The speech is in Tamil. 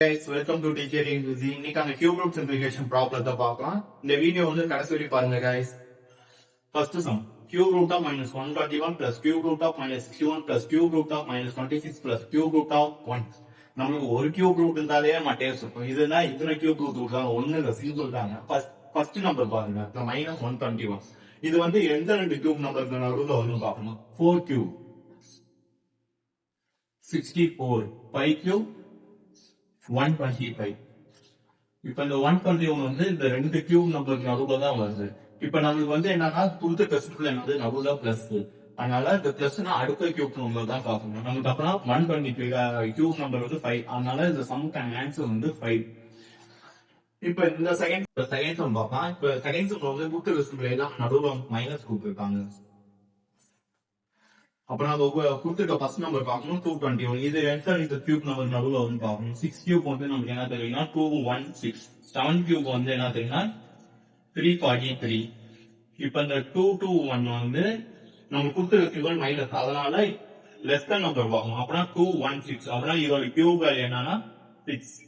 Guys, welcome to Teacher Easy. இன்னைக்கான கியூப் ரூட் சிம்பிளிஃபிகேஷன் ப்ராப்ளத்தை பார்க்கலாம். இந்த வீடியோ வந்து கடைசி வரை பாருங்க guys. First sum. Cube root of minus 121 plus cube root of minus 61 plus cube root of minus 26 plus cube root of 1. நமக்கு ஒரு கியூப் ரூட் இருந்தாலே மட்டேஸ் இருக்கும். இதுனா இத்தனை கியூப் ரூட் இருக்காங்க, ஒன்னு இல்ல சிங்கிள் தாங்க. ஃபர்ஸ்ட் நம்பர் பாருங்க, மைனஸ் 121. இது வந்து எந்த ரெண்டு கியூப் நம்பருக்கு நடுவுல வரும்னு பார்க்கணும். 4 கியூப் 64, 5 கியூப் 125. இப்ப இந்த 121 வந்து இந்த ரெண்டு கியூப் நம்பருக்கு நடுவுல தான் வருது. இப்ப நம்மளுக்கு வந்து என்னன்னா கொடுத்த டெஸ்ட்ல என்னது நடுவுல பிளஸ், அதனால இந்த பிளஸ்னா அடுத்த கியூப் நம்பர் தான் பார்க்கணும். நமக்கு அப்புறம் 125 கியூப் நம்பர் வந்து 5, அதனால இந்த சம்முக்கான ஆன்சர் வந்து 5. இப்ப இந்த செகண்ட் சம் பார்க்கலாம். இப்ப செகண்ட் சம் வந்து கொடுத்த டெஸ்ட்ல எல்லாம் நடுவுல மைனஸ் கொடுத்துருக்காங்க. அப்புறம் நம்ம கொடுத்துருக்க ஃபர்ஸ்ட் நம்பர் பார்க்கணும் 221. இது இந்த கியூப் நம்பர் நடுவில் வந்து பார்க்கணும். 6 கியூப் வந்து நமக்கு என்ன தெரியும்னா 216. 7 கியூப் வந்து என்ன தெரியும்னா 343. இப்ப இந்த 221 வந்து நம்ம கொடுத்துருக்க மைனஸ், அதனால லெஸ் தன் நம்பர் பார்க்கணும். அப்புறம் 216, அப்புறம் இதோட கியூப் வேல்யூ என்னன்னா 6.